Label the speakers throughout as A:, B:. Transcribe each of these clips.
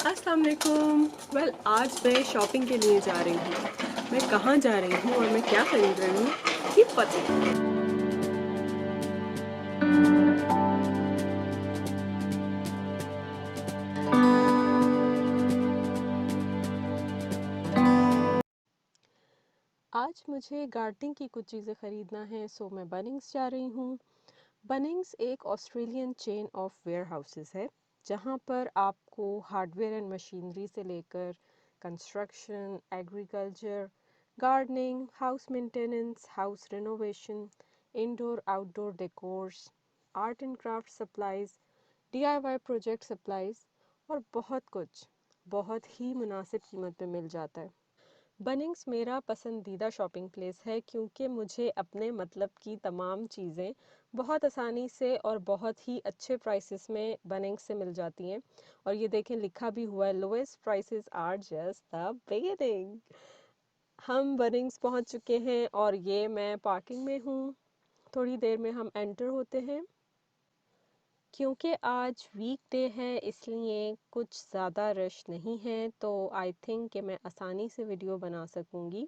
A: अस्सलाम वालेकुम। आज मैं शॉपिंग के लिए जा रही हूँ। मैं कहाँ जा रही हूँ और मैं क्या खरीद रही हूँ ये पता नहीं। आज मुझे गार्डनिंग की कुछ चीज़ें ख़रीदना है, सो मैं बनिंग्स जा रही हूँ। बनिंग्स एक Australian chain of warehouses है, जहाँ पर आपको हार्डवेयर एंड मशीनरी से लेकर construction, agriculture, gardening, house maintenance, house renovation, indoor outdoor decors, art and craft supplies, DIY project supplies और बहुत कुछ बहुत ही मुनासिब कीमत पे मिल जाता है। बनिंग्स मेरा पसंदीदा शॉपिंग प्लेस है क्योंकि मुझे अपने मतलब की तमाम चीज़ें बहुत आसानी से और बहुत ही अच्छे प्राइसेस में बनिंग्स से मिल जाती हैं। और ये देखें, लिखा भी हुआ है, lowest prices are just the beginning. हम बनिंग्स पहुंच चुके हैं और ये मैं पार्किंग में हूँ। थोड़ी देर में हम एंटर होते हैं। क्योंकि आज वीकडे है इसलिए कुछ ज़्यादा रश नहीं है, तो आई थिंक कि मैं आसानी से वीडियो बना सकूँगी,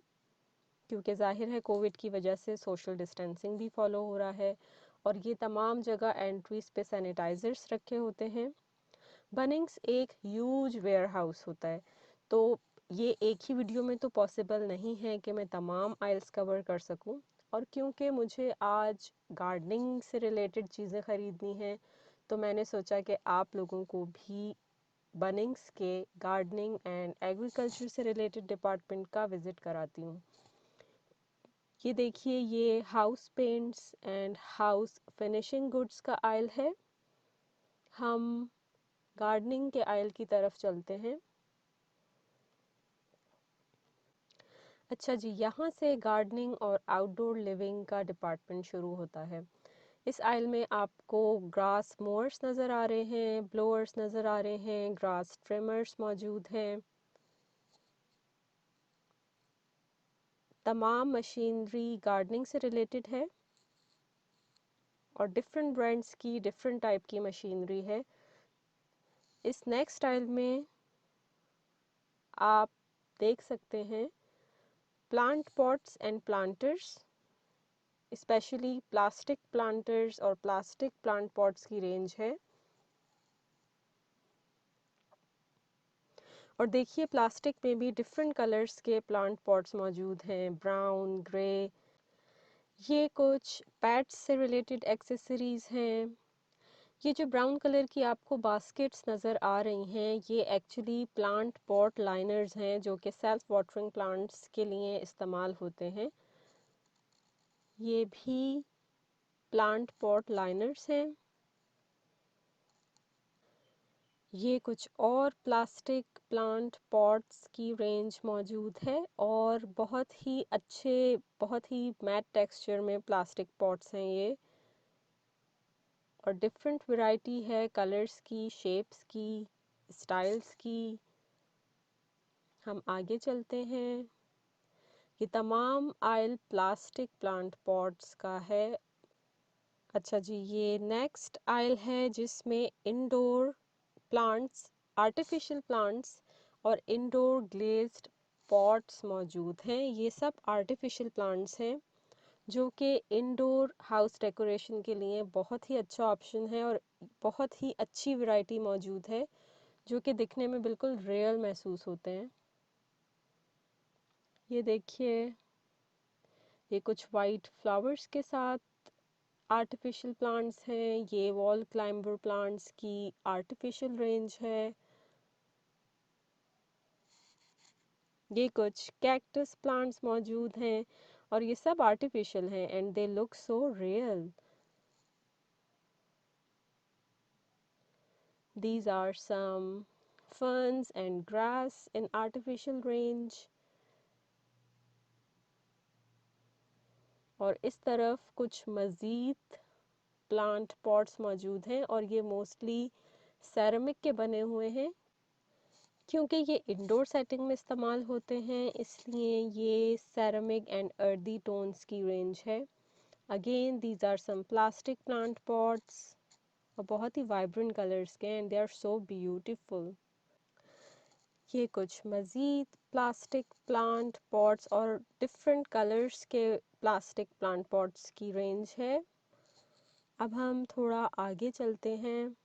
A: क्योंकि ज़ाहिर है कोविड की वजह से सोशल डिस्टेंसिंग भी फॉलो हो रहा है और ये तमाम जगह एंट्रीज पे सैनिटाइज़र्स रखे होते हैं। बनिंग्स एक ह्यूज वेयर हाउस होता है, तो ये एक ही वीडियो में तो पॉसिबल नहीं है कि मैं तमाम आइल्स कवर कर सकूं। और क्योंकि मुझे आज गार्डनिंग से रिलेटेड चीज़ें ख़रीदनी हैं, तो मैंने सोचा कि आप लोगों को भी बनिंग्स के गार्डनिंग एंड एग्रीकल्चर से रिलेटेड डिपार्टमेंट का विज़िट कराती हूँ। ये देखिए, ये house paints and house finishing goods का आयल है। हम गार्डनिंग के आयल की तरफ चलते हैं। अच्छा जी, यहाँ से गार्डनिंग और आउटडोर लिविंग का डिपार्टमेंट शुरू होता है। इस आयल में आपको ग्रास मोअर्स नज़र आ रहे हैं, ब्लोअर्स नज़र आ रहे हैं, ग्रास ट्रिमर्स मौजूद हैं। तमाम मशीनरी गार्डनिंग से रिलेटेड है और डिफरेंट ब्रांड्स की डिफरेंट टाइप की मशीनरी है। इस नेक्स्ट आयल में आप देख सकते हैं plant pots and planters, specially plastic planters और प्लास्टिक प्लांट पॉट्स की रेंज है। और देखिए, प्लास्टिक में भी डिफरेंट कलर्स के प्लांट पॉट्स मौजूद हैं, ब्राउन, ग्रे। ये कुछ पैट्स से रिलेटेड एक्सेसरीज हैं। ये जो ब्राउन कलर की आपको बास्केट्स नज़र आ रही हैं, ये एक्चुअली प्लांट पॉट लाइनर्स हैं जो कि सेल्फ वाटरिंग प्लांट्स के लिए इस्तेमाल होते हैं। ये भी प्लांट पॉट लाइनर्स हैं। ये कुछ और प्लास्टिक प्लांट पॉट्स की रेंज मौजूद है और बहुत ही अच्छे, बहुत ही मैट टेक्सचर में प्लास्टिक पॉट्स हैं ये। और डिफरेंट वैरायटी है कलर्स की, शेप्स की, स्टाइल्स की। हम आगे चलते हैं। ये तमाम आयल प्लास्टिक प्लांट पॉट्स का है। अच्छा जी, ये नेक्स्ट आयल है जिसमें इंडोर प्लांट्स, आर्टिफिशियल प्लांट्स और इंडोर ग्लेज्ड पॉट्स मौजूद हैं। ये सब आर्टिफिशियल प्लांट्स हैं जो कि इंडोर हाउस डेकोरेशन के लिए बहुत ही अच्छा ऑप्शन है और बहुत ही अच्छी वैरायटी मौजूद है जो कि दिखने में बिल्कुल रियल महसूस होते हैं। ये देखिए, ये कुछ वाइट फ्लावर्स के साथ आर्टिफिशियल प्लांट्स हैं। ये वॉल क्लाइंबर प्लांट्स की आर्टिफिशियल रेंज है। ये कुछ कैक्टस प्लांट्स मौजूद हैं और ये सब आर्टिफिशियल हैं and they look so real. These are some ferns and grass in artificial range। और इस तरफ कुछ मज़ीद प्लांट पॉट्स मौजूद हैं और ये मोस्टली सेरेमिक के बने हुए हैं। क्योंकि ये इंडोर सेटिंग में इस्तेमाल होते हैं, इसलिए ये सेरेमिक एंड अर्दी टोन्स की रेंज है। Again these are some plastic plant pots और बहुत ही वाइब्रेंट कलर्स के and they are so beautiful. ये कुछ मज़ीद प्लास्टिक प्लांट पॉट्स और डिफरेंट कलर्स के प्लास्टिक प्लांट पॉट्स की रेंज है। अब हम थोड़ा आगे चलते हैं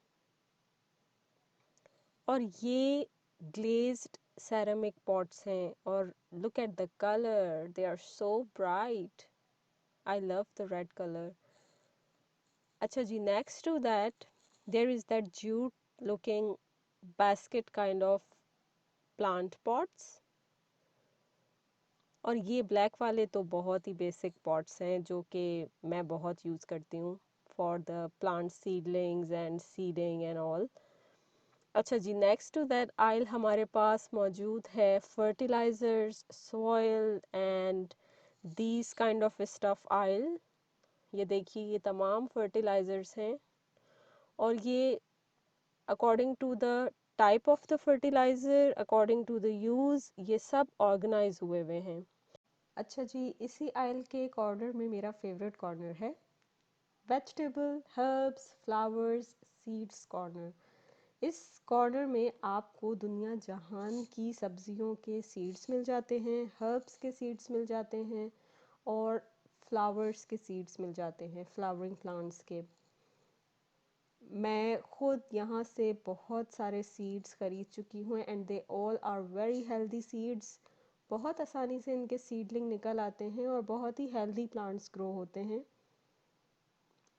A: और ये ग्लेज्ड सेरेमिक पॉट्स हैं और look at the colour, they are so bright. I love the red colour. अच्छा जी, next to that there is that jute looking basket kind of plant pots. और ये ब्लैक वाले तो बहुत ही बेसिक पॉट्स हैं जो कि मैं बहुत यूज़ करती हूँ for the plant seedlings and seeding and all. अच्छा जी, नेक्स्ट टू दैट आइल हमारे पास मौजूद है fertilisers, soil and these kind of stuff aisle. ये देखिए, ये तमाम फर्टिलाइज़र्स हैं और ये according to the type of the fertiliser, according to the use, ये सब ऑर्गेनाइज हुए हुए हैं। अच्छा जी, इसी आइल के कॉर्नर में मेरा फेवरेट कॉर्नर है vegetable, herbs, flowers, seeds corner. इस कॉर्नर में आपको दुनिया जहान की सब्जियों के सीड्स मिल जाते हैं, हर्ब्स के सीड्स मिल जाते हैं और फ्लावर्स के सीड्स मिल जाते हैं, फ्लावरिंग प्लांट्स के। मैं खुद यहाँ से बहुत सारे सीड्स खरीद चुकी हूँ and they all are very healthy seeds. बहुत आसानी से इनके सीडलिंग निकल आते हैं और बहुत ही हेल्दी प्लांट्स ग्रो होते हैं।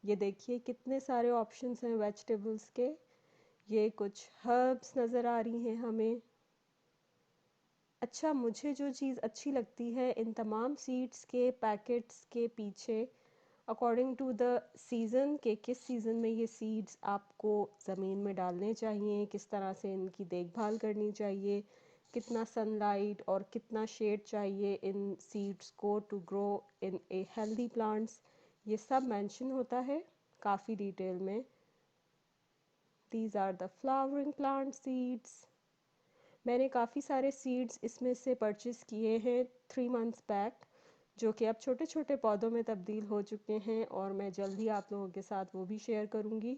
A: ये देखिए कितने सारे ऑप्शंस हैं वेजिटेबल्स के। ये कुछ हर्ब्स नज़र आ रही हैं हमें। अच्छा, मुझे जो चीज़ अच्छी लगती है इन तमाम सीड्स के पैकेट्स के पीछे अकॉर्डिंग टू द सीज़न के किस सीज़न में ये सीड्स आपको ज़मीन में डालने चाहिए, किस तरह से इनकी देखभाल करनी चाहिए, कितना सनलाइट और कितना शेड चाहिए इन सीड्स को to grow in a healthy plants, ये सब मेंशन होता है काफ़ी डिटेल में। These are the flowering plant seeds. मैंने काफ़ी सारे सीड्स इसमें से परचेज़ किए हैं 3 मंथ्स बैक, जो कि अब छोटे छोटे पौधों में तब्दील हो चुके हैं और मैं जल्द ही आप लोगों के साथ वो भी शेयर करूँगी।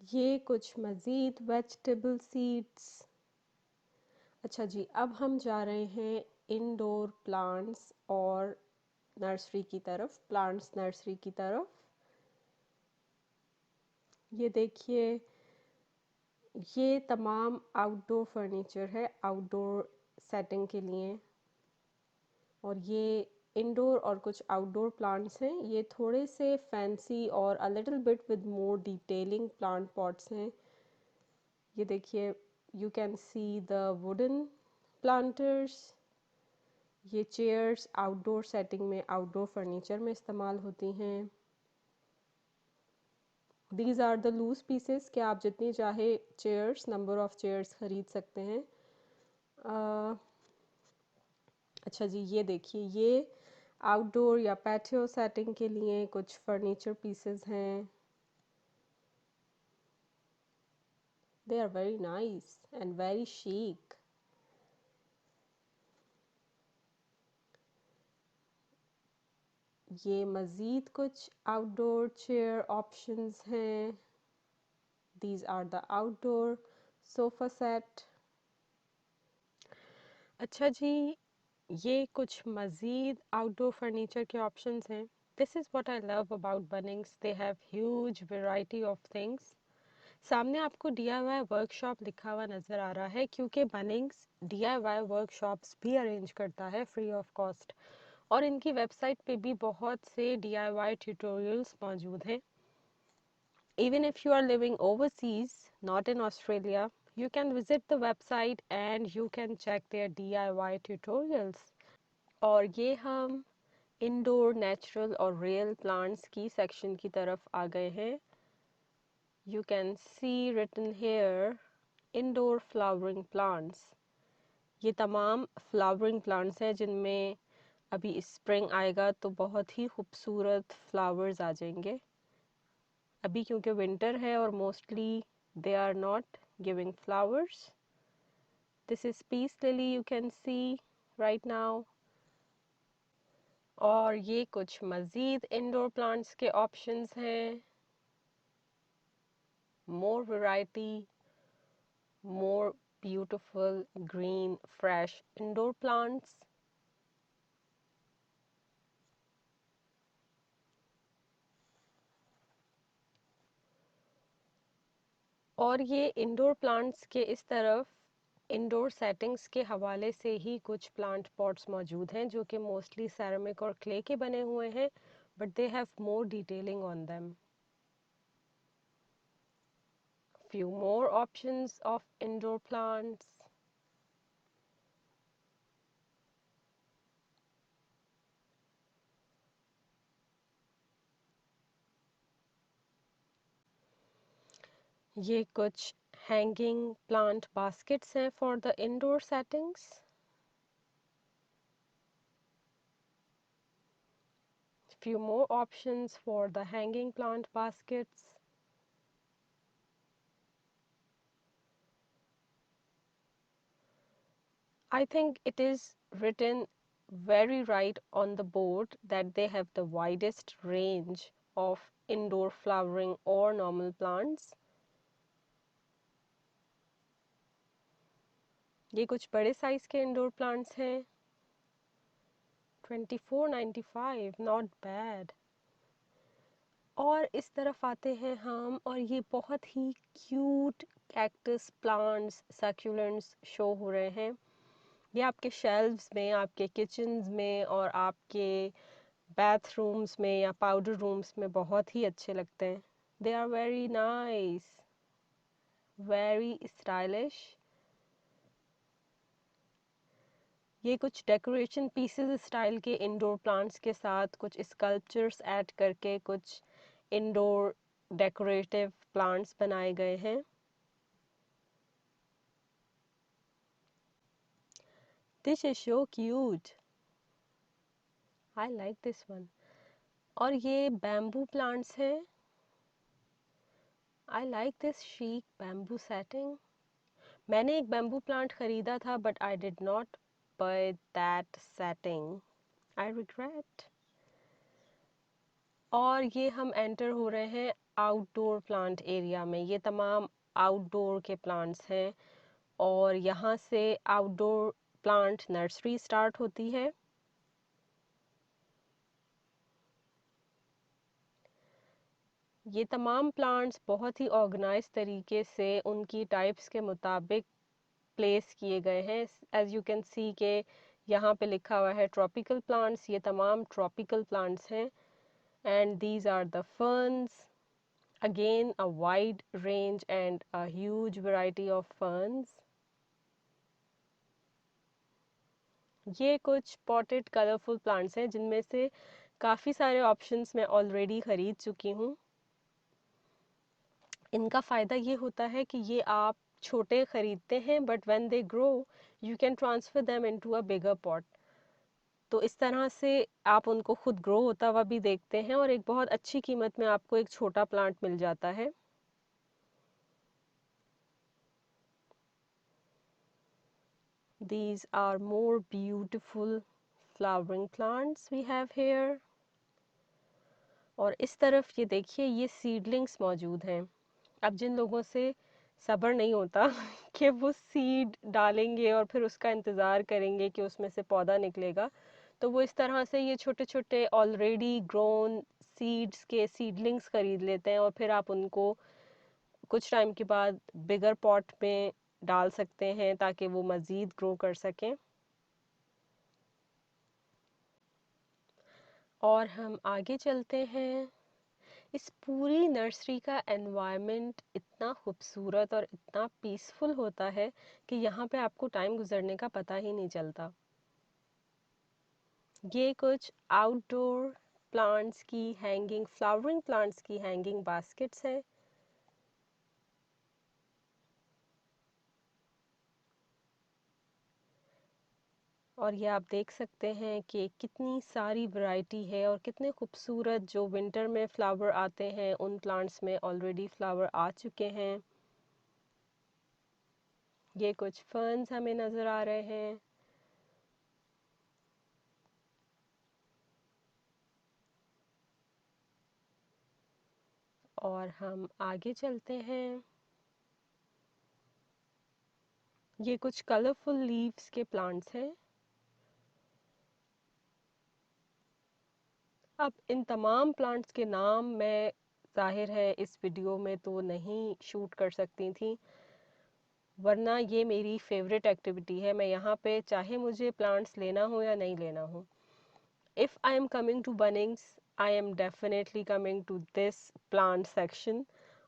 A: ये कुछ मज़ीद वेजिटेबल सीड्स। अच्छा जी, अब हम जा रहे हैं इंडोर प्लांट्स और नर्सरी की तरफ, प्लांट्स नर्सरी की तरफ। ये देखिए, ये तमाम आउटडोर फर्नीचर है आउटडोर सेटिंग के लिए और ये इंडोर और कुछ आउटडोर प्लांट्स हैं। ये थोड़े से फैंसी और a little bit with more detailing plant pots हैं। ये देखिए, you can see the wooden planters. ये चेयर्स आउटडोर सेटिंग में, आउटडोर फर्नीचर में इस्तेमाल होती हैं। These are the loose pieces कि आप जितनी चाहे चेयर्स, नंबर ऑफ़ चेयर्स ख़रीद सकते हैं। अच्छा जी, ये देखिए, ये आउटडोर या पैटियो सेटिंग के लिए कुछ फर्नीचर पीसेस हैं। They are very nice and very chic। ये मज़ीद कुछ आउटडोर चेयर ऑप्शंस हैं। These are the outdoor sofa set. अच्छा जी, ये कुछ मज़ीद आउटडोर फर्नीचर के ऑप्शंस हैं। This is what I love about Bunnings, they have huge variety of things. सामने आपको DIY वर्कशॉप लिखा हुआ नज़र आ रहा है क्योंकि बनिंग्स DIY वर्कशॉप्स भी अरेंज करता है फ्री ऑफ कॉस्ट और इनकी वेबसाइट पे भी बहुत से DIY ट्यूटोरियल्स मौजूद हैं। Even if you are living overseas, not in Australia, you can visit the website and you can check their DIY tutorials. और ये हम इंडोर नेचुरल और रियल प्लांट्स की सेक्शन की तरफ आ गए हैं। You can see written here indoor flowering plants। ये तमाम फ्लावरिंग प्लांट्स हैं जिनमें अभी स्प्रिंग आएगा तो बहुत ही खूबसूरत फ्लावर्स आ जाएंगे। अभी क्योंकि विंटर है और mostly they are not giving flowers. This is peace lily, you can see right now. और ये कुछ मज़ीद इंडोर प्लांट्स के ऑप्शंस हैं। More variety more beautiful, green, fresh indoor plants. और ये इंडोर प्लांट्स के इस तरफ इंडोर सेटिंग्स के हवाले से ही कुछ प्लांट पॉट्स मौजूद हैं जो कि मोस्टली सेरेमिक और क्ले के बने हुए हैं, but they have more detailing on them. Few more options of indoor plants. ये कुछ hanging plant baskets हैं for the indoor settings. Few more options for the hanging plant baskets. I think it is written very right on the board that they have the widest range of indoor flowering or normal plants. ये कुछ बड़े size के indoor plants हैं. 24.95, not bad. और इस तरफ आते हैं हम, और ये बहुत ही cute cactus plants, succulents show हो रहे हैं. ये आपके शेल्व्स में, आपके किचन्स में और आपके बाथरूम्स में या पाउडर रूम्स में बहुत ही अच्छे लगते हैं. They are very nice, very stylish. ये कुछ डेकोरेशन पीसेस स्टाइल के इंडोर प्लांट्स के साथ कुछ स्कल्पचर्स ऐड करके कुछ इंडोर डेकोरेटिव प्लांट्स बनाए गए हैं. This is so cute. I like this one. और ये बैम्बू प्लांट्स हैं. I like this chic bamboo setting. मैंने एक बैम्बू प्लांट खरीदा था but I did not buy that setting. I regret. और ये हम एंटर हो रहे हैं आउटडोर प्लांट एरिया में. ये तमाम आउटडोर के प्लांट्स हैं और यहाँ से आउटडोर प्लांट नर्सरी स्टार्ट होती है. ये तमाम प्लांट्स बहुत ही ऑर्गेनाइज तरीके से उनकी टाइप्स के मुताबिक प्लेस किए गए हैं. एज यू कैन सी के यहाँ पे लिखा हुआ है ट्रॉपिकल प्लांट्स. ये तमाम ट्रॉपिकल प्लांट्स हैं. And these are the ferns. Again a wide range and a huge variety of ferns. ये कुछ पॉटेड कलरफुल प्लांट्स हैं जिनमें से काफ़ी सारे ऑप्शंस मैं ऑलरेडी ख़रीद चुकी हूँ. इनका फ़ायदा ये होता है कि ये आप छोटे ख़रीदते हैं but when they grow you can transfer them into a bigger pot. तो इस तरह से आप उनको खुद ग्रो होता हुआ भी देखते हैं और एक बहुत अच्छी कीमत में आपको एक छोटा प्लांट मिल जाता है. These are more beautiful flowering plants we have here. और इस तरफ ये देखिए, ये सीडलिंग्स मौजूद हैं. अब जिन लोगों से सब्र नहीं होता कि वो सीड डालेंगे और फिर उसका इंतज़ार करेंगे कि उसमें से पौधा निकलेगा, तो वो इस तरह से ये छोटे छोटे ऑलरेडी ग्रोन सीड्स के सीडलिंग्स ख़रीद लेते हैं और फिर आप उनको कुछ टाइम के बाद बिगर पॉट में डाल सकते हैं ताकि वो मज़ीद ग्रो कर सकें. और हम आगे चलते हैं. इस पूरी नर्सरी का एनवायरनमेंट इतना खूबसूरत और इतना पीसफुल होता है कि यहाँ पे आपको टाइम गुजरने का पता ही नहीं चलता. ये कुछ आउटडोर प्लांट्स की हैंगिंग, फ्लावरिंग प्लांट्स की हैंगिंग बास्केट्स हैं. और ये आप देख सकते हैं कि कितनी सारी वैरायटी है और कितने खूबसूरत जो विंटर में फ्लावर आते हैं उन प्लांट्स में ऑलरेडी फ्लावर आ चुके हैं. ये कुछ फर्न्स हमें नज़र आ रहे हैं. और हम आगे चलते हैं. ये कुछ कलरफुल लीव्स के प्लांट्स हैं। अब इन तमाम प्लांट्स के नाम मैं ज़ाहिर है इस वीडियो में तो नहीं शूट कर सकती थी, वरना ये मेरी फेवरेट एक्टिविटी है। मैं यहाँ पे चाहे मुझे प्लांट्स लेना हो या नहीं लेना हो, if I am coming to Bunnings I am definitely coming to this plant section.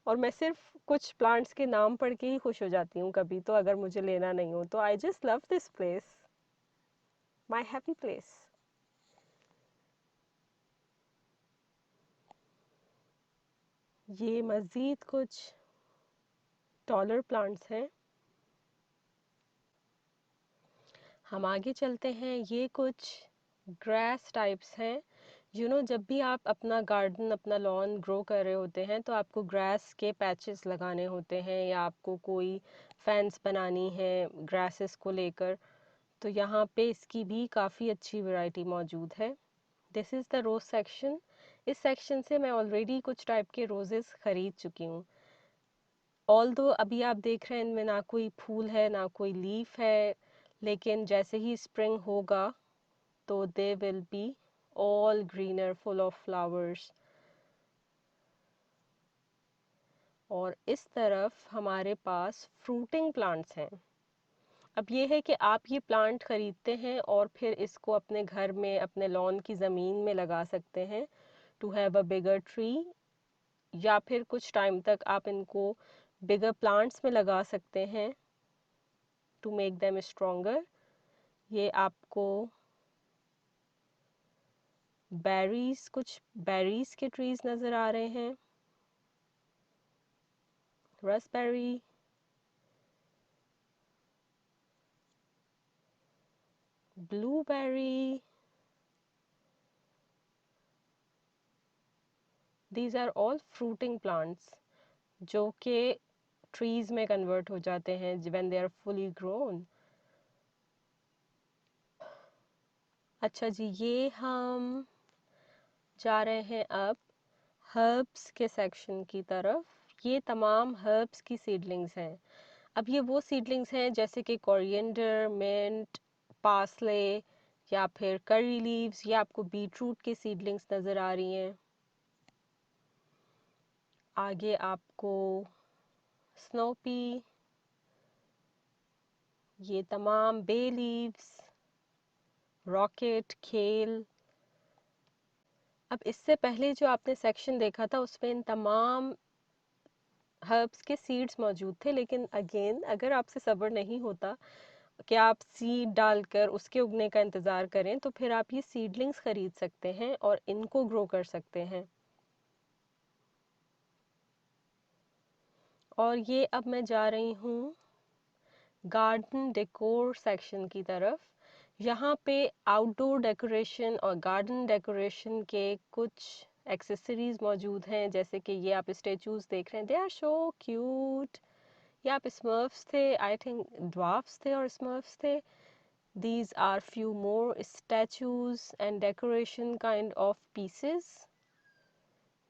A: और मैं सिर्फ कुछ प्लांट्स के नाम पढ़ के ही खुश हो जाती हूँ कभी तो, अगर मुझे लेना नहीं हो तो। I just love this place, my happy place. ये मज़ीद कुछ टॉलर प्लांट्स हैं। हम आगे चलते हैं। ये कुछ ग्रास टाइप्स हैं। जब भी आप अपना गार्डन, अपना लॉन ग्रो कर रहे होते हैं तो आपको ग्रास के पैचेस लगाने होते हैं, या आपको कोई फेंस बनानी है ग्रासेस को लेकर, तो यहाँ पे इसकी भी काफ़ी अच्छी वैरायटी मौजूद है। This is the rose section. इस सेक्शन से मैं ऑलरेडी कुछ टाइप के रोज़ेस ख़रीद चुकी हूँ। ऑल्दो अभी आप देख रहे हैं इनमें ना कोई फूल है ना कोई लीफ है, लेकिन जैसे ही स्प्रिंग होगा तो they will be all greener, full of flowers. और इस तरफ हमारे पास फ्रूटिंग प्लांट्स हैं। अब ये है कि आप ये प्लांट ख़रीदते हैं और फिर इसको अपने घर में, अपने लॉन की ज़मीन में लगा सकते हैं to have a bigger tree, या फिर कुछ टाइम तक आप इनको बिगर प्लांट्स में लगा सकते हैं टू मेक देम स्ट्रोंगर। ये आपको कुछ बेरीज के ट्रीज नज़र आ रहे हैं। Raspberry, blueberry, these are all fruiting plants जो कि ट्रीज में कन्वर्ट हो जाते हैं when they are fully grown. अच्छा जी, ये हम जा रहे हैं अब हर्ब्स के सेक्शन की तरफ। ये तमाम हर्ब्स की सीडलिंग्स हैं। अब ये वो सीडलिंग्स हैं जैसे कि कोरिएंडर, मिंट, पार्सले, या फिर करी लीव्स। ये आपको बीटरूट की सीडलिंग्स नज़र आ रही हैं। आगे आपको स्नोपी, ये तमाम बे लीव्स, रॉकेट, खेल। अब इससे पहले जो आपने सेक्शन देखा था उसमें इन तमाम हर्ब्स के सीड्स मौजूद थे, लेकिन अगेन अगर आपसे सब्र नहीं होता कि आप सीड डालकर उसके उगने का इंतज़ार करें, तो फिर आप ये सीडलिंग्स ख़रीद सकते हैं और इनको ग्रो कर सकते हैं। और ये अब मैं जा रही हूँ गार्डन डेकोर सेक्शन की तरफ। यहाँ पे आउटडोर डेकोरेशन और गार्डन डेकोरेशन के कुछ एक्सेसरीज मौजूद हैं, जैसे कि ये आप स्टेचूज देख रहे हैं, दे आर सो क्यूट। ये आप स्मर्फ्स थे, आई थिंक ड्वार्फ्स थे और स्मर्फ्स थे। These are few more statues and decoration kind of pieces.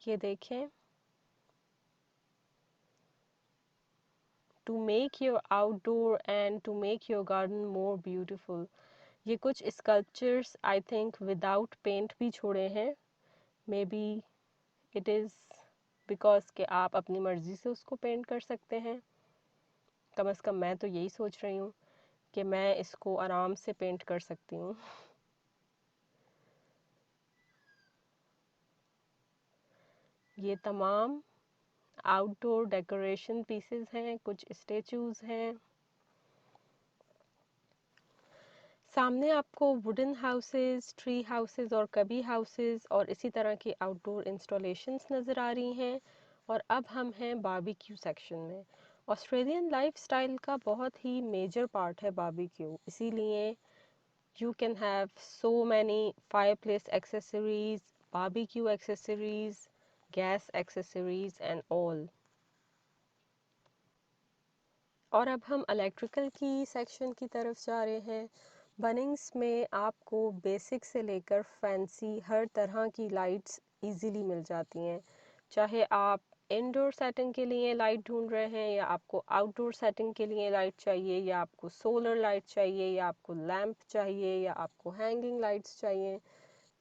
A: ये देखें, to make your outdoor and to make your garden more beautiful. ये कुछ sculptures I think without paint भी छोड़े हैं। Maybe it is because कि आप अपनी मर्ज़ी से उसको पेंट कर सकते हैं। कम से कम मैं तो यही सोच रही हूँ कि मैं इसको आराम से पेंट कर सकती हूँ। ये तमाम आउटडोर डेकोरेशन पीसेस हैं, कुछ स्टेचूज हैं। सामने आपको वुडन हाउसेस, ट्री हाउसेस और कबी हाउसेस और इसी तरह की आउटडोर इंस्टॉलेशंस नज़र आ रही हैं। और अब हम हैं बारबेक्यू सेक्शन में। ऑस्ट्रेलियन लाइफस्टाइल का बहुत ही मेजर पार्ट है बारबेक्यू, इसीलिए you can have so many fireplace accessories, barbecue accessories, gas accessories and all. और अब हम इलेक्ट्रिकल की सेक्शन की तरफ जा रहे हैं। बनिंग्स में आपको बेसिक से लेकर फैंसी हर तरह की लाइट्स इजीली मिल जाती हैं। चाहे आप इंडोर सेटिंग के लिए लाइट ढूंढ रहे हैं या आपको आउटडोर सेटिंग के लिए लाइट चाहिए या आपको सोलर लाइट चाहिए या आपको लैंप चाहिए या आपको हैंगिंग लाइट्स चाहिए,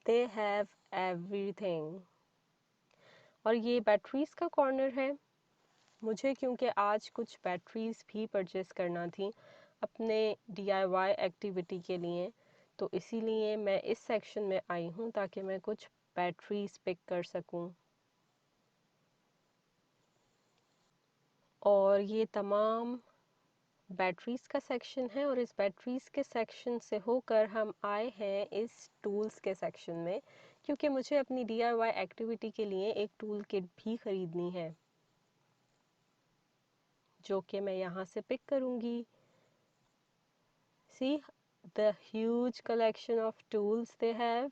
A: दे हैव एवरीथिंग। और ये बैटरीज का कॉर्नर है। मुझे क्योंकि आज कुछ बैटरीज भी परचेस करना थी अपने DIY एक्टिविटी के लिए, तो इसीलिए मैं इस सेक्शन में आई हूँ ताकि मैं कुछ बैटरीज पिक कर सकूँ। और ये तमाम बैटरीज का सेक्शन है और इस बैटरीज के सेक्शन से होकर हम आए हैं इस टूल्स के सेक्शन में, क्योंकि मुझे अपनी DIY एक्टिविटी के लिए एक टूल किट भी ख़रीदनी है जो कि मैं यहाँ से पिक करूँगी। See the huge collection of tools they have।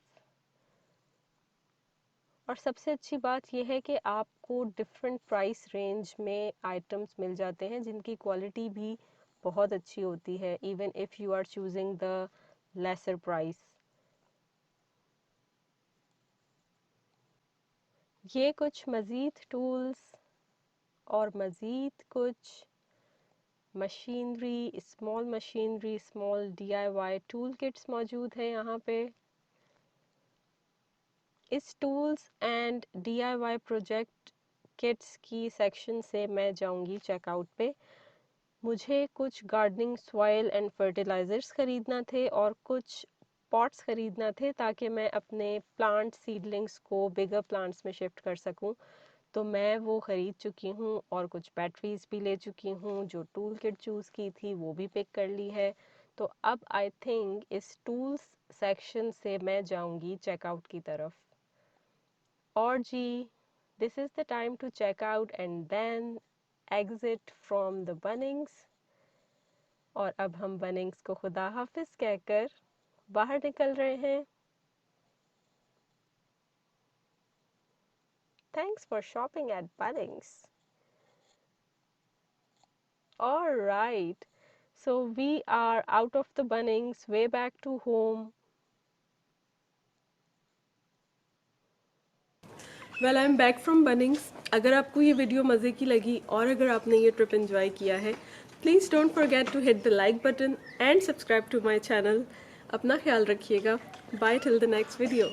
A: और सबसे अच्छी बात यह है कि आपको डिफरेंट प्राइस रेंज में आइटम्स मिल जाते हैं जिनकी क्वालिटी भी बहुत अच्छी होती है, even if you are choosing the lesser price. ये कुछ मज़ीद टूल्स और मज़ीद कुछ machinery, small DIY tool kits मौजूद हैं यहाँ पे। इस tools and DIY project kits की सेक्शन से मैं जाऊंगी चेकआउट पे। मुझे कुछ गार्डनिंग सॉइल एंड फर्टिलाइज़र्स ख़रीदना थे और कुछ पॉट्स ख़रीदना थे ताकि मैं अपने प्लांट सीडलिंग्स को बिगर प्लांट्स में शिफ्ट कर सकूं। तो मैं वो ख़रीद चुकी हूँ और कुछ बैटरीज भी ले चुकी हूँ। जो टूल किट चूज़ की थी वो भी पिक कर ली है। तो अब आई थिंक इस टूल्स सेक्शन से मैं जाऊंगी चेकआउट की तरफ। और जी, this is the time to check out and then exit from the Bunnings। और अब हम Bunnings को खुदा हाफिज कहकर बाहर निकल रहे हैं। Thanks for shopping at Bunnings। Alright, so we are out of the Bunnings, way back to home। Well I am back from Bunnings. अगर आपको ये वीडियो मज़े की लगी और अगर आपने ये ट्रिप एंजॉय किया है, please don't forget to hit the like button and subscribe to my channel. अपना ख्याल रखिएगा। Bye till the next video.